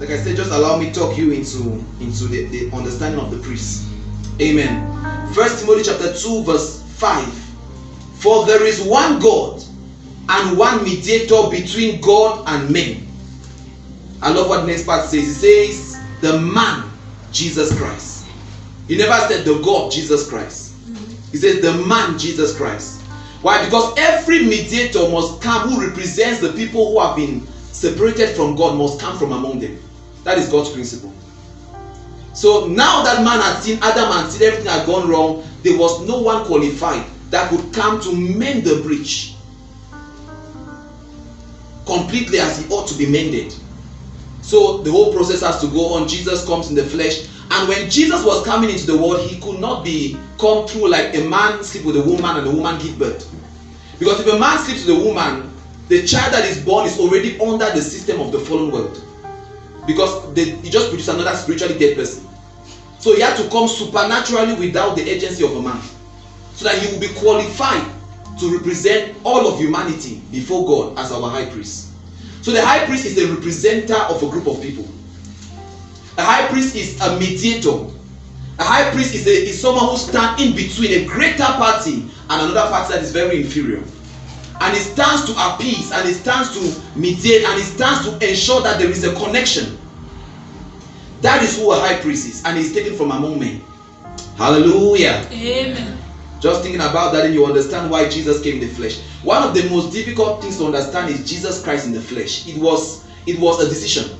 Like I said, just allow me to talk you into the understanding of the priest. Amen. 1 Timothy chapter 2 verse 5. For there is one God and one mediator between God and men. I love what the next part says. It says the man Jesus Christ. He never said the God Jesus Christ. He says the man Jesus Christ. Why? Because every mediator must come who represents the people who have been separated from God, must come from among them. That is God's principle. So now that man had seen, Adam had seen everything had gone wrong, there was no one qualified that could come to mend the breach completely as he ought to be mended. So the whole process has to go on. Jesus comes in the flesh, and when Jesus was coming into the world, he could not be come through like a man sleep with a woman and a woman give birth. Because if a man sleeps with a woman, the child that is born is already under the system of the fallen world. Because he just produced another spiritually dead person. So he had to come supernaturally without the agency of a man, so that he will be qualified to represent all of humanity before God as our high priest. So the high priest is a representative of a group of people. A high priest is a mediator. A high priest is someone who stands in between a greater party and another party that is very inferior. And it stands to appease, and it stands to mediate, and it stands to ensure that there is a connection. That is who a high priest is, and he is taken from among men. Hallelujah. Amen. Just thinking about that, and you understand why Jesus came in the flesh. One of the most difficult things to understand is Jesus Christ in the flesh. It was a decision.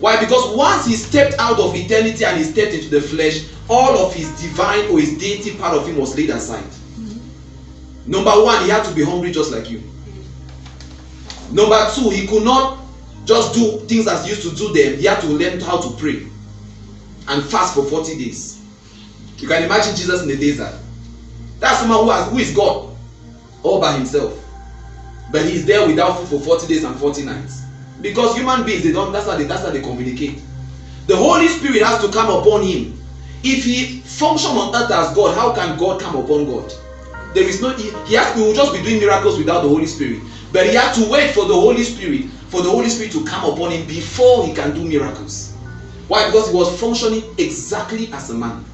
Why? Because once he stepped out of eternity and he stepped into the flesh, all of his divine or his deity part of him was laid aside. Number one, he had to be hungry just like you. Number two, he could not just do things as he used to do them. He had to learn how to pray and fast for 40 days. You can imagine Jesus in the desert. That's someone who is God all by himself. But he is there without food for 40 days and 40 nights. Because human beings, that's how they communicate. The Holy Spirit has to come upon him. If he functions on earth as God, how can God come upon God? There is no, he will just be doing miracles without the Holy Spirit. But he had to wait for the Holy Spirit to come upon him before he can do miracles. Why? Because he was functioning exactly as a man.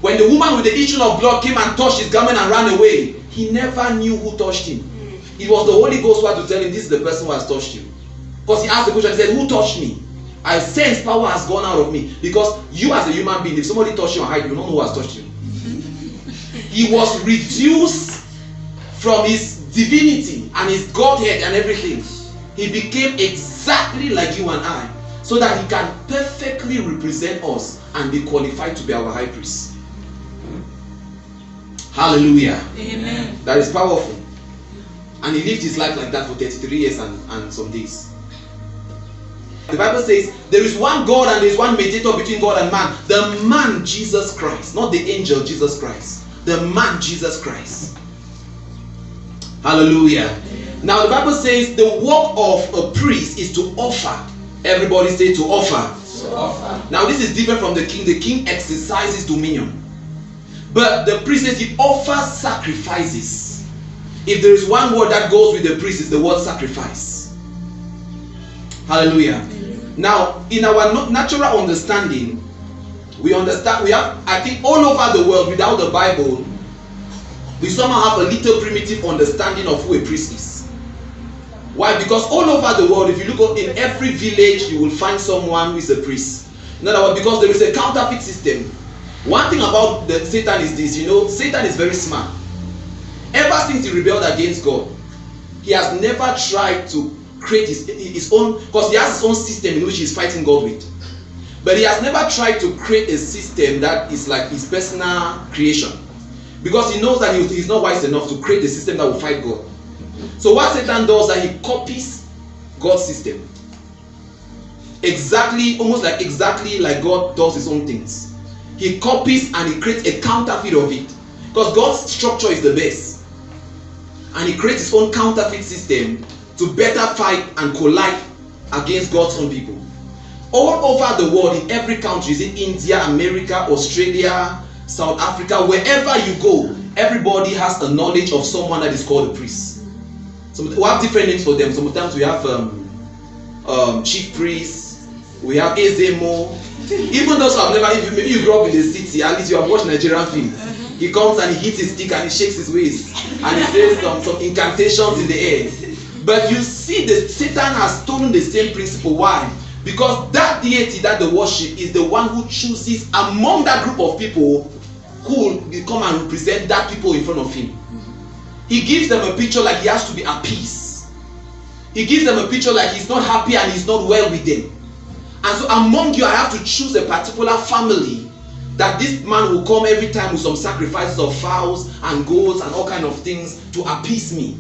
When the woman with the issue of blood came and touched his garment and ran away, he never knew who touched him. It was the Holy Ghost who had to tell him, this is the person who has touched you. Because he asked the question, he said, who touched me? I sense power has gone out of me. Because you as a human being, if somebody touched you on height, you don't know who has touched you. He was reduced from his divinity and his Godhead and everything. He became exactly like you and I, so that he can perfectly represent us and be qualified to be our high priest. Hallelujah. Amen. That is powerful. And he lived his life like that for 33 years and some days. The Bible says there is one God and there is one mediator between God and man. The man Jesus Christ, not the angel Jesus Christ. The man Jesus Christ. Hallelujah. Amen. Now the Bible says the work of a priest is to offer. Everybody say to offer. To offer. Now this is different from the king. The king exercises dominion. But the priest says he offers sacrifices. If there is one word that goes with the priest, it's the word sacrifice. Hallelujah. Amen. Now, in our natural understanding, we have, I think all over the world, without the Bible, we somehow have a little primitive understanding of who a priest is. Why? Because all over the world, if you look in every village, you will find someone who is a priest. In other words, because there is a counterfeit system. One thing about Satan is this, Satan is very smart. Ever since he rebelled against God, he has never tried to create his own, because he has his own system in which he's fighting God with. But he has never tried to create a system that is like his personal creation. Because he knows that he's not wise enough to create a system that will fight God. So what Satan does is that he copies God's system. Almost exactly like God does his own things. He copies and he creates a counterfeit of it. Because God's structure is the best. And he creates his own counterfeit system to better fight and collide against God's own people. All over the world, in every country, in India, America, Australia, South Africa, wherever you go, everybody has a knowledge of someone that is called a priest. So we have different names for them. Sometimes we have chief priests, We have Ezemo. Even those who have never, if maybe you grew up in the city, at least you have watched Nigerian films. He comes and he hits his stick and he shakes his waist and he says some incantations in the air. But you see that Satan has stolen the same principle. Why? Because that deity that they worship is the one who chooses among that group of people who will come and represent that people in front of him. He gives them a picture like he has to be at peace. He gives them a picture like he's not happy and he's not well with them. And so among you, I have to choose a particular family that this man will come every time with some sacrifices of fowls and goats and all kind of things to appease me.